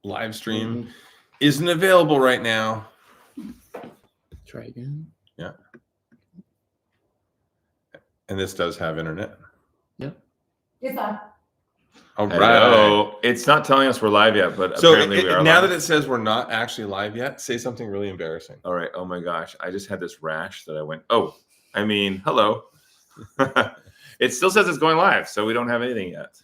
live stream isn't available right now. Try again. Yeah. And this does have internet. Yep. It's up. All right. Hello. It's not telling us we're live yet, but So apparently we are now live. that it says we're not actually live yet, say something really embarrassing. All right. Oh my gosh. I just had this rash that I went, hello. It still says it's going live, so we don't have anything yet.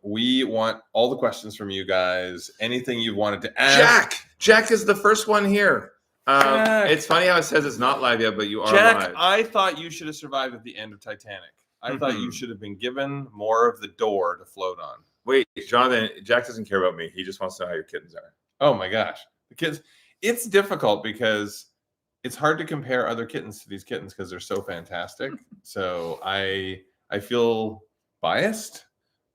We want all the questions from you guys. Anything you wanted to ask. Jack is the first one here. Jack. It's funny how it says it's not live yet, but you are Jack, live. I thought you should have survived at the end of Titanic. I thought you should have been given more of the door to float on. Wait, Jonathan, Jack doesn't care about me. He just wants to know how your kittens are. Oh my gosh. The kids, it's difficult because it's hard to compare other kittens to these kittens because they're so fantastic. So I feel biased,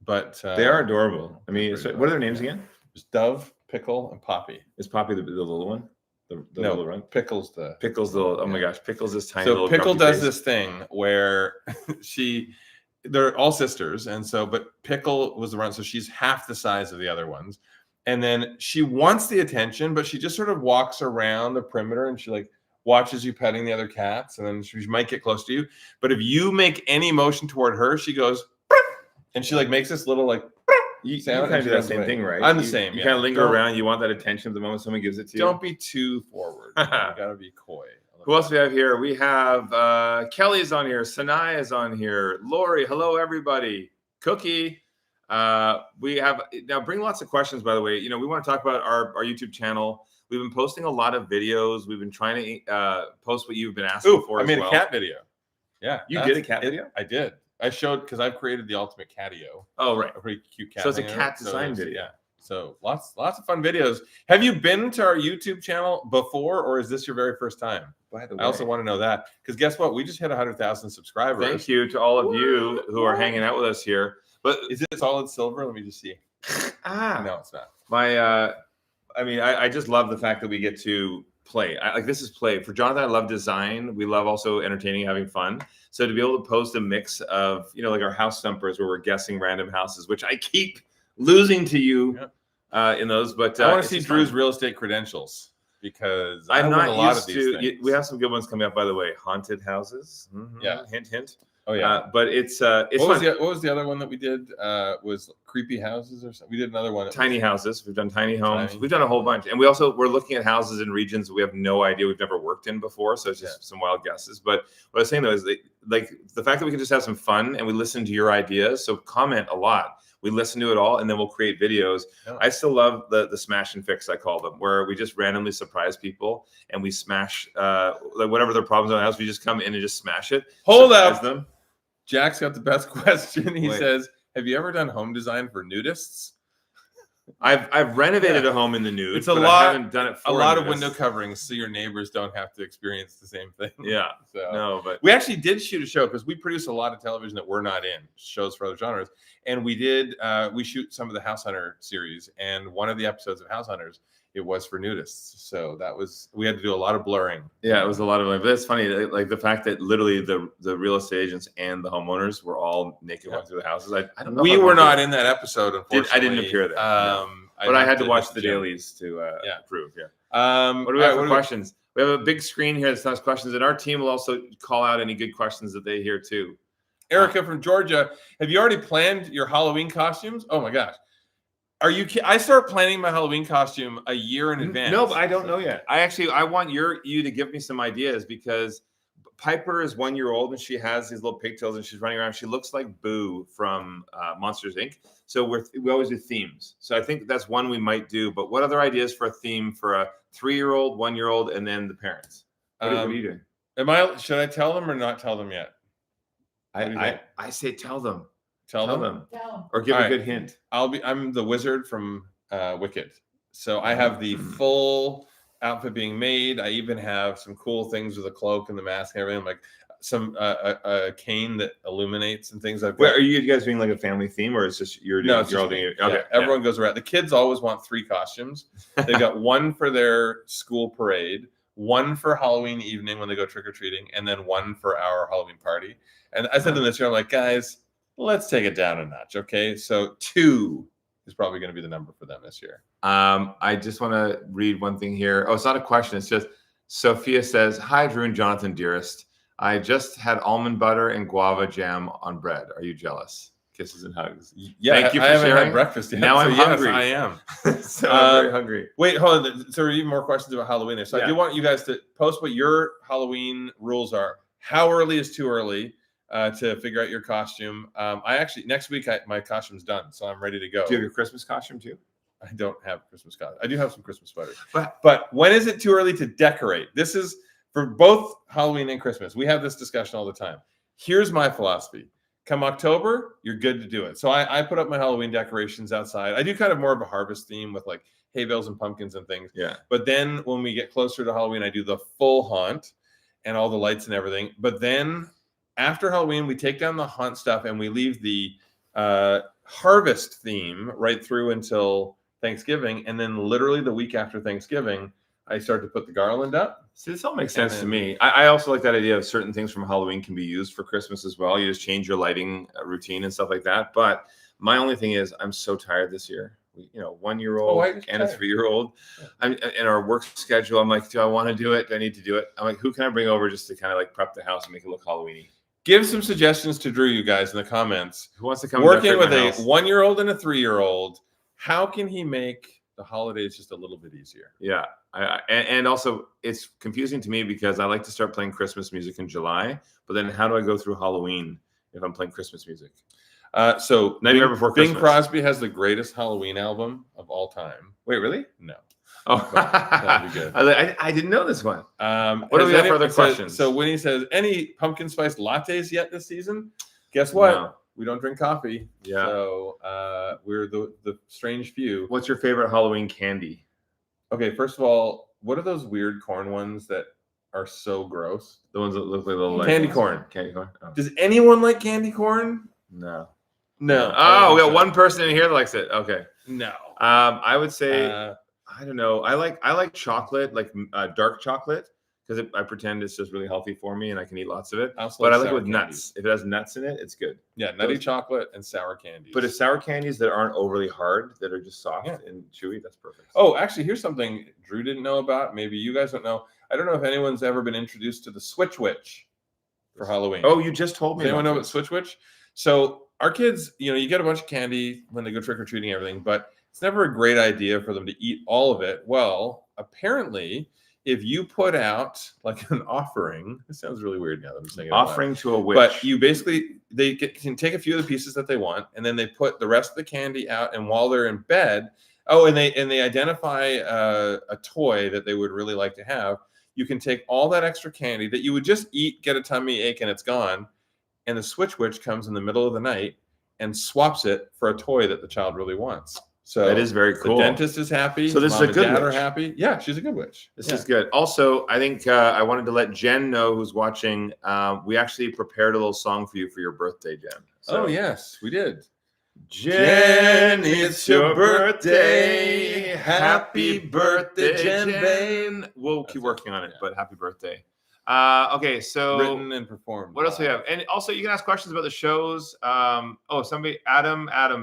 but They are adorable. I mean, what are their names again? There's Dove, Pickle, and Poppy. Is Poppy the little one? The No, little one? Pickle's the Pickle's the little, oh my gosh, Pickle's this tiny so little Pickle grumpy does face. this thing where they're all sisters, and so but Pickle was the one, so she's half the size of the other ones, and then she wants the attention, but she just sort of walks around the perimeter and she like watches you petting the other cats, and then she might get close to you, but if you make any motion toward her, she goes and she like makes this little like You sound, kind of do that same thing, right? I'm the same. You yeah. kind of linger Don't- around. You want that attention the moment someone gives it to you. Don't be too forward. You gotta be coy. Who else do we have here? We have Kelly's on here. Sanaya is on here. Lori, hello everybody. Cookie. We have now bring lots of questions. By the way, we want to talk about our YouTube channel. We've been posting a lot of videos. We've been trying to post what you've been asking for. I made as well. a cat video. Yeah, You did a cat video? I did. I showed because I've created the ultimate catio. Oh right. A pretty cute cat. So it's a hanger. cat design it's- video. Yeah. So lots of fun videos. Have you been to our YouTube channel before, or is this your very first time? By the way, I also want to know that because guess what? We just hit 100,000 subscribers. thank you to all of you who are hanging out with us here. But Is it solid silver? Let me just see. No, it's not. I just love the fact that we get to play. This is play. For Jonathan, I love design. We love also entertaining, having fun. So to be able to post a mix of, like our house thumpers where we're guessing random houses, which I keep losing to you in those. But I want to see Drew's real estate credentials because I'm not a lot used of these to. things. We have some good ones coming up, by the way. Haunted houses. Yeah. Hint, hint. Oh yeah. But it's what fun. was the other one that we did? Was creepy houses or something? We did another one. that Tiny was- houses. We've done tiny homes. Tiny. We've done a whole bunch, and we're looking at houses in regions that we have no idea, we've never worked in before. So it's just some wild guesses. But what I was saying though is like the fact that we can just have some fun and we listen to your ideas. So comment a lot. We listen to it all, and then we'll create videos. Yeah. I still love the smash and fix, I call them, where we just randomly surprise people and we smash like whatever their problems are in the house. We just come in and just smash it. Hold surprise up. them. Jack's got the best question. He Wait. says, "Have you ever done home design for nudists?" I've renovated a home in the nude. It's a but lot- I haven't done it for A lot of nudists. window coverings so your neighbors don't have to experience the same thing. Yeah. So No, but we actually did shoot a show because we produce a lot of television that we're not in, shows for other genres. And we did we shoot some of the House Hunter series, and one of the episodes of House Hunters, it was for nudists. So we had to do a lot of blurring. yeah, it was a lot of money. But it's funny, like the fact that literally the real estate agents and the homeowners were all naked walking through the houses. I don't know. We if I were want to- not in that episode, unfortunately. I didn't appear there, no. But I had to watch the dailies to prove. Yeah. What do we have for questions? We have a big screen here that has questions, and our team will also call out any good questions that they hear too. Erica from Georgia, have you already planned your Halloween costumes? Oh my gosh. Are you I start planning my Halloween costume a year in advance. No, but I don't know yet. I want you to give me some ideas because Piper is 1 year old and she has these little pigtails and she's running around. She looks like Boo from Monsters Inc. So we always do themes. So I think that's one we might do. But what other ideas for a theme for a 3-year-old, 1 year old, and then the parents? What are you doing? Should I tell them or not tell them yet? I say tell them. Tell them. No. Or give All a right. good hint. I'm the wizard from Wicked. So I have the full outfit being made. I even have some cool things with the cloak and the mask and everything, like some a cane that illuminates and things like that. Wait, are you guys doing like a family theme, or is just you're No, doing? it's You're all just doing me. it. Okay, Yeah, everyone goes around. The kids always want 3 costumes. They've got one for their school parade, one for Halloween evening when they go trick-or-treating, and then one for our Halloween party. And I said to them this year, I'm like, guys, let's take it down a notch, okay? So 2 is probably going to be the number for them this year. I just want to read one thing here. Oh, it's not a question. It's just Sophia says, "Hi, Drew and Jonathan, dearest. I just had almond butter and guava jam on bread. Are you jealous? Kisses and hugs." Yeah, Thank you for I haven't sharing. had breakfast yet. Now I'm yes, hungry. I am. So I'm very hungry. Wait, hold on. So there are even more questions about Halloween there. So I Yeah. do want you guys to post what your Halloween rules are. How early is too early to figure out your costume? I actually, next week, my costume's done, so I'm ready to go. Do you have your Christmas costume too? I don't have Christmas costume. I do have some Christmas sweaters. But But when is it too early to decorate? This is for both Halloween and Christmas. We have this discussion all the time. Here's my philosophy. Come October, you're good to do it. So I put up my Halloween decorations outside. I do kind of more of a harvest theme with like hay bales and pumpkins and things. yeah. But then when we get closer to Halloween, I do the full haunt and all the lights and everything. But then after Halloween, we take down the haunt stuff and we leave the harvest theme right through until Thanksgiving. And then literally the week after Thanksgiving, I start to put the garland up. See, this all makes And sense to then- me. I also like that idea of certain things from Halloween can be used for Christmas as well. You just change your lighting routine and stuff like that. But my only thing is, I'm so tired this year. 1-year-old why are you and a tired? 3-year-old. I'm in our work schedule. I'm like, do I want to do it? Do I need to do it? I'm like, who can I bring over just to kind of like prep the house and make it look Halloweeny? Give some suggestions to Drew, you guys, in the comments. Who wants to come and Working decorate with my a house? 1-year-old and a 3-year-old, how can he make the holidays just a little bit easier? Yeah. And also it's confusing to me because I like to start playing Christmas music in July, but then how do I go through Halloween if I'm playing Christmas music? So Nightmare Before Bing Christmas. Crosby has the greatest Halloween album of all time. Wait, really? No. Oh, that'd be good. I didn't know this one. What do we have for other questions? So when he says any pumpkin spice lattes yet this season, guess what? No. We don't drink coffee. Yeah. So we're the strange few. What's your favorite Halloween candy? Okay, first of all, what are those weird corn ones that are so gross? The ones that look like little Candy corn. Candy corn. Oh. Does anyone like candy corn? No. No. Oh, we got one person in here that likes it. Okay. No. I would say Uh, I don't know. I like chocolate, like dark chocolate, because I pretend it's just really healthy for me and I can eat lots of it. also But I like it sour with candies. nuts. If it has nuts in it, it's good. Yeah, nutty Those- chocolate and sour candies. But if sour candies that aren't overly hard, that are just soft Yeah. and chewy, that's perfect. Oh, actually, here's something Drew didn't know about. Maybe you guys don't know. I don't know if anyone's ever been introduced to the Switch Witch for Halloween. Oh, you just told me. Does anyone know about about Switch Witch? So our kids, you get a bunch of candy when they go trick or treating, everything, but it's never a great idea for them to eat all of it. Well, apparently, if you put out like an offering, it sounds really weird now that I'm saying it. out loud. offering to a witch. But you basically can take a few of the pieces that they want, and then they put the rest of the candy out. And while they're in bed, and they identify a toy that they would really like to have. You can take all that extra candy that you would just eat, get a tummy ache, and it's gone. And the Switch Witch comes in the middle of the night and swaps it for a toy that the child really wants. So that is very cool. The dentist is happy. So this is Mom a and good dad are witch. happy. Yeah, she's a good witch. This is good. Also, I think I wanted to let Jen know, who's watching. We actually prepared a little song for you for your birthday, Jen. Oh yes, we did. Jen, it's your birthday. Happy birthday, Jen. We'll keep That's working it, on it, yeah. but happy birthday. Okay, so Written and performed. what else do we have? And also, you can ask questions about the shows. Adam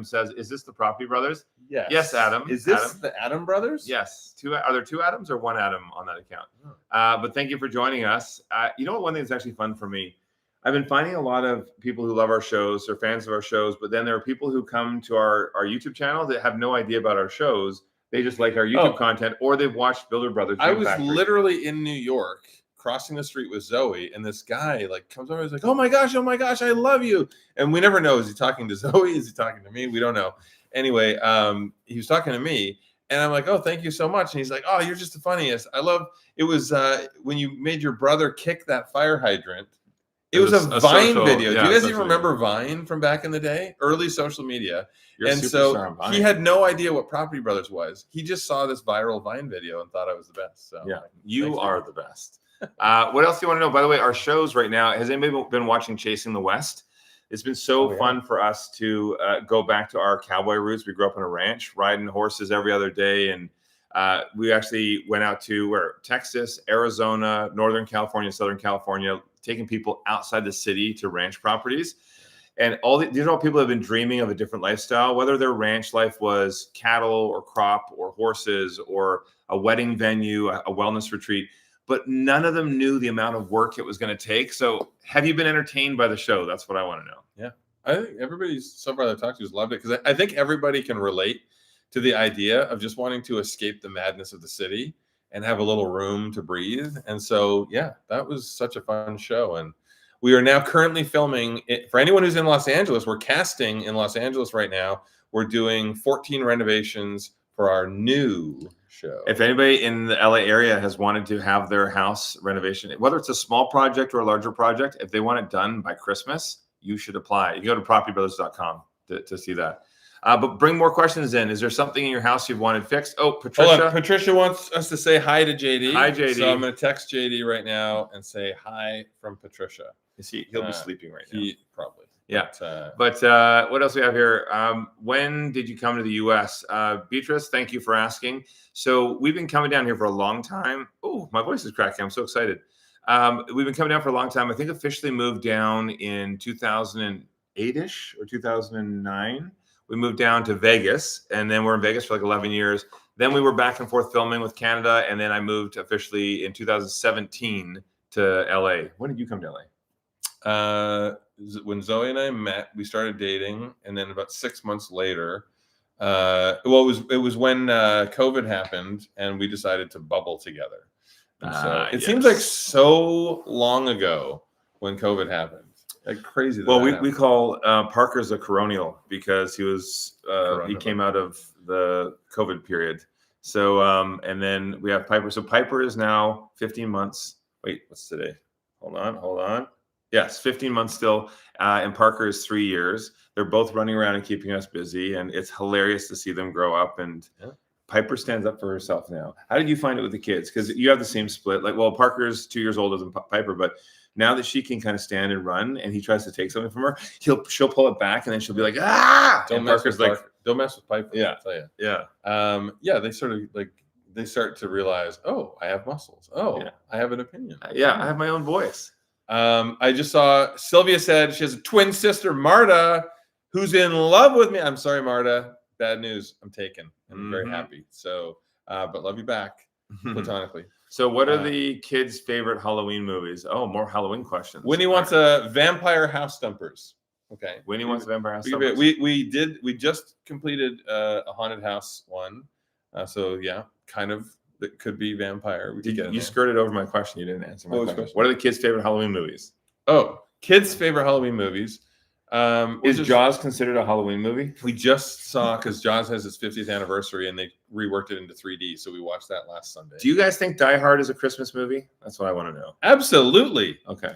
says, "Is this the Property Brothers?" Yes. Yes, Adam. Is this Adam. the Adam Brothers? Yes. Are there two Adams or one Adam on that account? But thank you for joining us. One thing that's actually fun for me, I've been finding a lot of people who love our shows or fans of our shows, but then there are people who come to our YouTube channel that have no idea about our shows. They just like our YouTube content, or they've watched Builder Brothers. I Dream was Factory. literally in New York crossing the street with Zoe, and this guy comes over and is like, oh my gosh, I love you. And we never know, is he talking to Zoe? Is he talking to me? We don't know. Anyway, he was talking to me, and I'm like, oh, thank you so much. And he's like, oh, you're just the funniest. I love it. Was when you made your brother kick that fire hydrant. It was a Vine social- video. yeah, Do you guys social even remember Vine from back in the day? Early social media. You're a And superstar so on Vine. he had no idea what Property Brothers was. He just saw this viral Vine video and thought I was the best. So Yeah, you thanks, are dude. the best. What else do you want to know? By the way, our shows right now. Has anybody been watching Chasing the West? It's been so fun for us to go back to our cowboy roots. We grew up on a ranch, riding horses every other day, and we actually went out to Texas, Arizona, Northern California, Southern California, taking people outside the city to ranch properties. And these are all people who have been dreaming of a different lifestyle, whether their ranch life was cattle or crop or horses or a wedding venue, a wellness retreat, but none of them knew the amount of work it was going to take. So have you been entertained by the show? That's what I want to know. Yeah. I think everybody so far that I talked to has loved it, because I think everybody can relate to the idea of just wanting to escape the madness of the city and have a little room to breathe. And so, yeah, that was such a fun show. And we are now currently filming it. For anyone who's in Los Angeles, we're casting in Los Angeles right now. We're doing 14 renovations for our new show. If anybody in the LA area has wanted to have their house renovation, whether it's a small project or a larger project, if they want it done by Christmas, you should apply. You go to propertybrothers.com to see that. But bring more questions in. Is there something in your house you've wanted fixed? Oh, Patricia. Hold on. Patricia wants us to say hi to JD. Hi, JD. So I'm going to text JD right now and say hi from Patricia. He'll be sleeping right now. He probably. Yeah. But What else we have here? When did you come to the U.S.? Beatrice, thank you for asking. So we've been coming down here for a long time. Oh, my voice is cracking. I'm so excited. We've been coming down for a long time. I think officially moved down in 2008-ish or 2009. We moved down to Vegas, and then we're in Vegas for like 11 years. Then we were back and forth filming with Canada, and then I moved officially in 2017 to LA. When did you come to LA? When Zoe and I met, we started dating, and then about 6 months later, it was when COVID happened, and we decided to bubble together. And so it seems like so long ago when COVID happened. Like crazy. Well, we call Parker's a coronial because he came out of the COVID period. So and then we have Piper. So Piper is now 15 months. Wait, what's today? Hold on. Yes, 15 months still. And Parker is 3 years. They're both running around and keeping us busy, and it's hilarious to see them grow up. And Piper stands up for herself now. How did you find it with the kids? Because you have the same split. Like, well, Parker's 2 years older than Piper, but now that she can kind of stand and run, and he tries to take something from her, she'll pull it back, and then she'll be like, ah! Don't mess with Piper. Yeah, I'll tell you. Yeah. They sort of like they start to realize, oh, I have muscles. Oh, yeah. I have an opinion. Yeah, I have my own voice. I just saw Sylvia said she has a twin sister, Marta, who's in love with me. I'm sorry, Marta. Bad news. I'm taken. I'm very happy. So, but love you back platonically. So what are the kids' favorite Halloween movies? Oh, more Halloween questions. Wynnie wants a Vampire House Stumpers. Okay. Wynnie wants a Vampire House Stumpers. We just completed a haunted house one. So yeah, kind of that could be vampire. You skirted over my question. You didn't answer my question. What are the kids' favorite Halloween movies? Oh, kids' favorite Halloween movies. Is Jaws considered a Halloween movie? We just saw, because Jaws has its 50th anniversary and they reworked it into 3D. So we watched that last Sunday. Do you guys think Die Hard is a Christmas movie? That's what I want to know. Absolutely. Okay.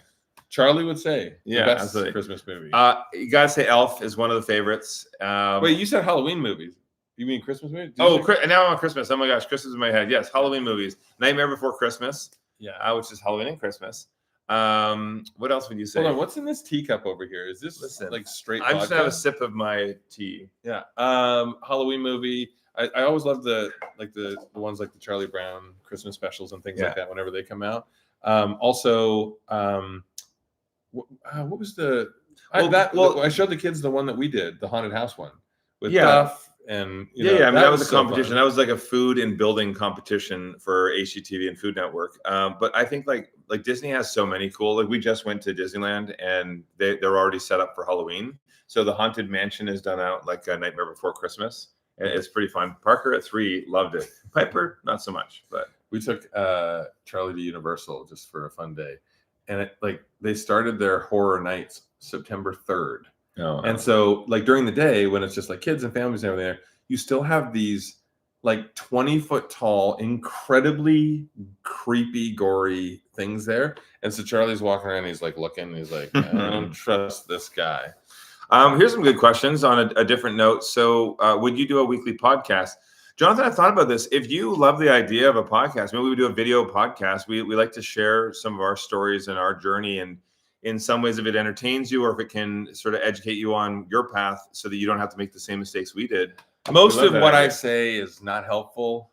Charlie would say, yeah, best absolutely. Christmas movie. You gotta say Elf is one of the favorites. Wait, you said Halloween movies. You mean Christmas movies? Now I'm on Christmas. Oh my gosh, Christmas in my head. Yes, Halloween movies. Nightmare Before Christmas. Yeah, which is Halloween and Christmas. What else would you say? Hold on, what's in this teacup over here? Is this like straight? I'm just gonna have a sip of my tea. Yeah. Halloween movie. I always love the ones like the Charlie Brown Christmas specials and things like that whenever they come out. Also, what was the? I showed the kids the one that we did, the haunted house one with Duff. And I mean, that was a competition. That was like a food and building competition for HGTV and Food Network. But I think like Disney has so many cool. Like we just went to Disneyland and they're already set up for Halloween. So the Haunted Mansion is done out like a Nightmare Before Christmas. And it's pretty fun. Parker at 3 loved it. Piper not so much. But we took Charlie to Universal just for a fun day, and they started their horror nights September 3rd. Oh, and so like during the day when it's just like kids and families and everything there, you still have these like 20-foot tall, incredibly creepy, gory things there. And so Charlie's walking around, he's like looking, he's like, I don't trust this guy. Here's some good questions on a different note. So would you do a weekly podcast? Jonathan, I thought about this. If you love the idea of a podcast, maybe we would do a video podcast. We like to share some of our stories and our journey, and in some ways, if it entertains you or if it can sort of educate you on your path so that you don't have to make the same mistakes we did. Most of what I say is not helpful,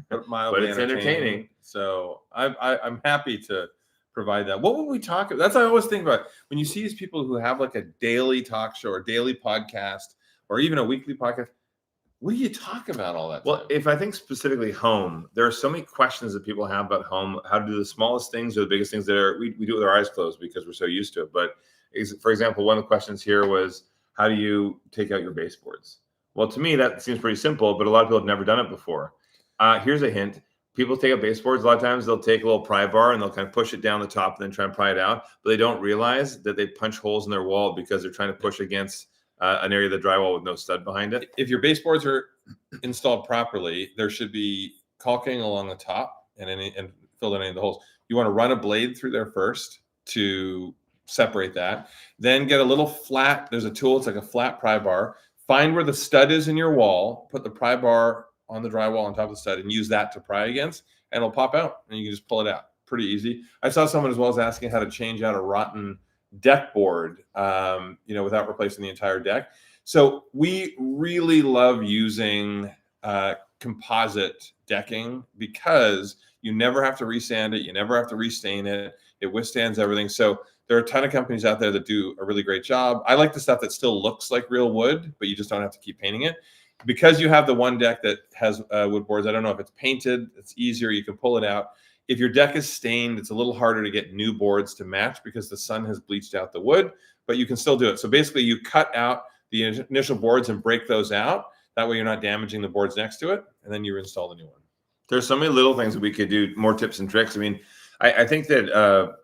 but it's entertaining. So I'm happy to provide that. What would we talk about? That's what I always think about when you see these people who have like a daily talk show or daily podcast or even a weekly podcast. What do you talk about all that Well, time? if I think specifically home, there are so many questions that people have about home, how to do the smallest things or the biggest things that are, we do it with our eyes closed because we're so used to it. But for example, one of the questions here was, how do you take out your baseboards? Well, to me, that seems pretty simple, but a lot of people have never done it before. Here's a hint. People take out baseboards. A lot of times they'll take a little pry bar and they'll kind of push it down the top and then try and pry it out. But they don't realize that they punch holes in their wall because they're trying to push against an area of the drywall with no stud behind it. If your baseboards are installed properly, there should be caulking along the top and filled in any of the holes. You want to run a blade through there first to separate that. Then get a little flat. There's a tool. It's like a flat pry bar. Find where the stud is in your wall. Put the pry bar on the drywall on top of the stud and use that to pry against, and it'll pop out and you can just pull it out. Pretty easy. I saw someone as well as asking how to change out a rotten deck board, without replacing the entire deck. So we really love using composite decking because you never have to resand it. You never have to restain it. It withstands everything. So there are a ton of companies out there that do a really great job. I like the stuff that still looks like real wood, but you just don't have to keep painting it. Because you have the one deck that has wood boards, I don't know if it's painted. It's easier. You can pull it out. If your deck is stained, it's a little harder to get new boards to match because the sun has bleached out the wood, but you can still do it. So basically you cut out the initial boards and break those out. That way you're not damaging the boards next to it, and then you install the new one. There's so many little things that we could do, more tips and tricks. I mean, I think that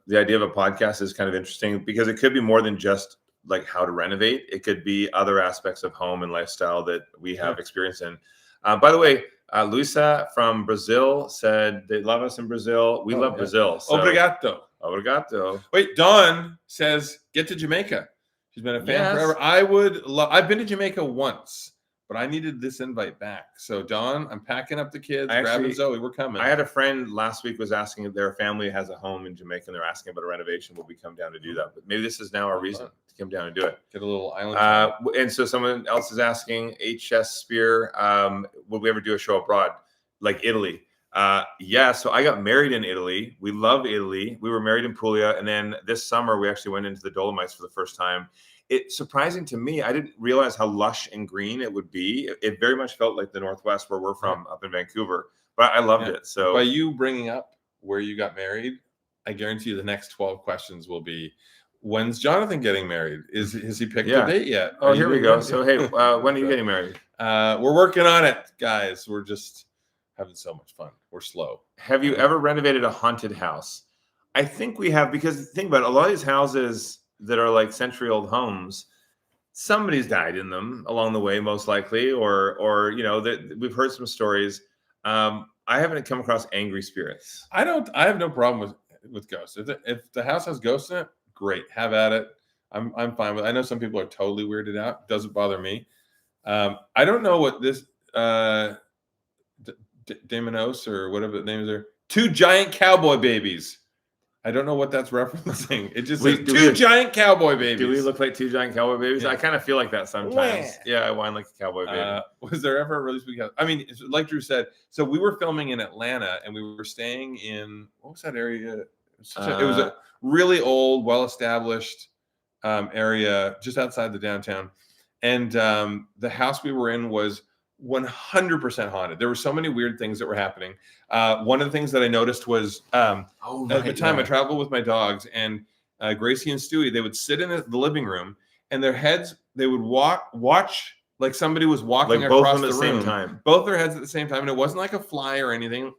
the idea of a podcast is kind of interesting because it could be more than just like how to renovate. It could be other aspects of home and lifestyle that we have experience in. By the way, Luisa from Brazil said they love us in Brazil. We love Brazil. So. Obrigado. Obrigado. Wait, Dawn says, get to Jamaica. She's been a fan forever. I've been to Jamaica once, but I needed this invite back. So Dawn, I'm packing up the kids, grabbing Zoe. We're coming. I had a friend last week was asking if their family has a home in Jamaica and they're asking about a renovation. Will we come down to do that? But maybe this is now our reason to come down and do it. Get a little island. And so someone else is asking, HS Spear, would we ever do a show abroad, like Italy? Yeah, so I got married in Italy. We love Italy. We were married in Puglia. And then this summer, we actually went into the Dolomites for the first time. It's surprising to me. I didn't realize how lush and green it would be. It very much felt like the Northwest where we're from up in Vancouver, but I loved it. So by you bringing up where you got married, I guarantee you the next 12 questions will be, when's Jonathan getting married? Has he picked a date yet? Oh, here we go. So, hey, when are you getting married? We're working on it, guys. We're just having so much fun. We're slow. Have you ever renovated a haunted house? I think we have, because think about it, a lot of these houses that are like century-old homes, somebody's died in them along the way, most likely, or that we've heard some stories. I haven't come across angry spirits. I have no problem with ghosts. If the house has ghosts in it, great, have at it. I'm fine with it. I know some people are totally weirded out. It doesn't bother me. I don't know what this Damonos or whatever the names are. 2 giant cowboy babies. I don't know what that's referencing. It just says 2 giant cowboy babies. Do we look like 2 giant cowboy babies? Yeah. I kind of feel like that sometimes. Yeah, I whine like a cowboy baby. Was there ever a really spooky house? I mean, like Drew said, so we were filming in Atlanta and we were staying in, what was that area? It was a really old, well-established area just outside the downtown. And the house we were in was 100% haunted. There were so many weird things that were happening. One of the things that I noticed was at the time I traveled with my dogs, and Gracie and Stewie, they would sit in the living room, and their heads, they would watch like somebody was walking like across both at the room. same time. Both their heads at the same time, and it wasn't like a fly or anything.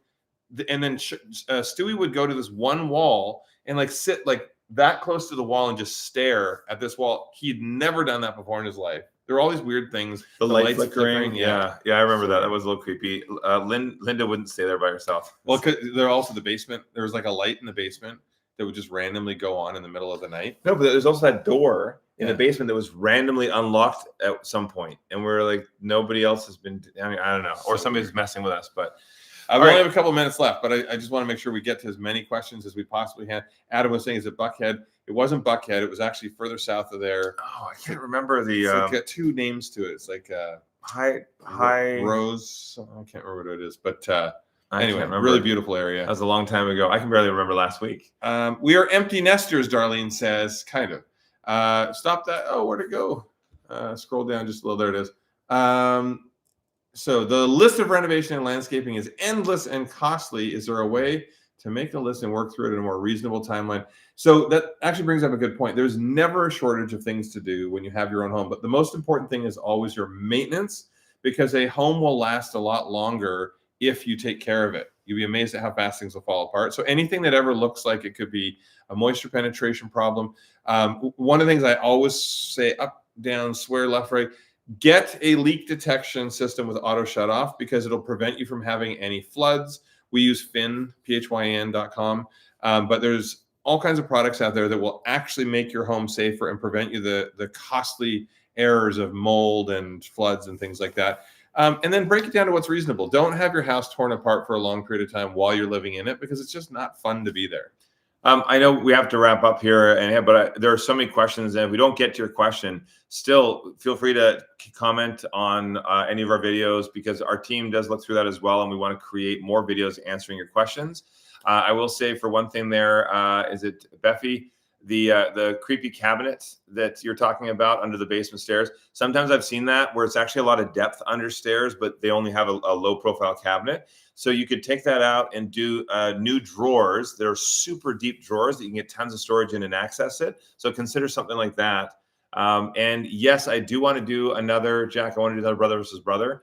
And then Stewie would go to this one wall and like sit like that close to the wall and just stare at this wall. He'd never done that before in his life. There were all these weird things. The light flickering. Yeah, I remember that. That was a little creepy. Linda wouldn't stay there by herself. Well, because they're also the basement. There was like a light in the basement that would just randomly go on in the middle of the night. No, but there's also that door in the basement that was randomly unlocked at some point, and we're like, nobody else has been. I mean, I don't know, or somebody's messing with us. But we only have a couple of minutes left, but I just want to make sure we get to as many questions as we possibly can. Adam was saying, is it Buckhead? It wasn't Buckhead. It was actually further south of there. Oh, I can't remember the. It's like 2 names to it. It's like High Rose. I can't remember what it is, but I Anyway, can't remember. really beautiful area. That was a long time ago. I can barely remember last week. We are empty nesters, Darlene says, kind of. Stop that. Oh, where'd it go? Scroll down just a little. There it is. So the list of renovation and landscaping is endless and costly. Is there a way to make the list and work through it in a more reasonable timeline? So that actually brings up a good point. There's never a shortage of things to do when you have your own home, but the most important thing is always your maintenance, because a home will last a lot longer if you take care of it. You'll be amazed at how fast things will fall apart. So anything that ever looks like it could be a moisture penetration problem. One of the things I always say, up, down, swear, left, right, get a leak detection system with auto shut off, because it'll prevent you from having any floods. We use phyn.com, but there's all kinds of products out there that will actually make your home safer and prevent you the costly errors of mold and floods and things like that. And then break it down to what's reasonable. Don't have your house torn apart for a long period of time while you're living in it, because it's just not fun to be there. I know we have to wrap up here, but there are so many questions, and if we don't get to your question, still feel free to comment on any of our videos, because our team does look through that as well, and we want to create more videos answering your questions. I will say, for one thing, is it Beffy? The creepy cabinet that you're talking about under the basement stairs. Sometimes I've seen that where it's actually a lot of depth under stairs, but they only have a low profile cabinet. So you could take that out and do new drawers. They're super deep drawers that you can get tons of storage in and access it. So consider something like that. And yes, I do want to do another, Jack, I want to do another brother versus brother.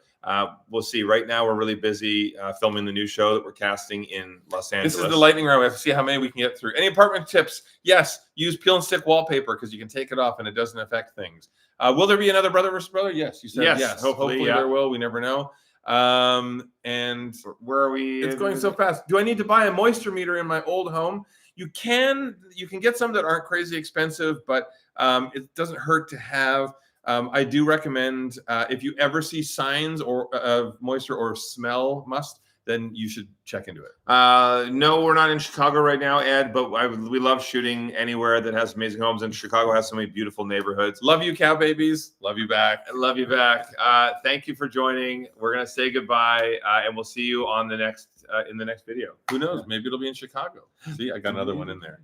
We'll see. Right now, we're really busy filming the new show that we're casting in Los Angeles. This is the lightning round. We have to see how many we can get through. Any apartment tips? Yes. Use peel and stick wallpaper, because you can take it off and it doesn't affect things. Will there be another brother versus brother? Yes. You said yes. Hopefully yeah. There will. We never know. And where are we? It's going so fast. Do I need to buy a moisture meter in my old home? You can get some that aren't crazy expensive, but it doesn't hurt to have. I do recommend, if you ever see signs of moisture or smell must, then you should check into it. No, we're not in Chicago right now, Ed, but we love shooting anywhere that has amazing homes, and Chicago has so many beautiful neighborhoods. Love you, cow babies. Love you back. Love you back. Thank you for joining. We're going to say goodbye, and we'll see you on the next in the next video. Who knows? Maybe it'll be in Chicago. See, I got another one in there.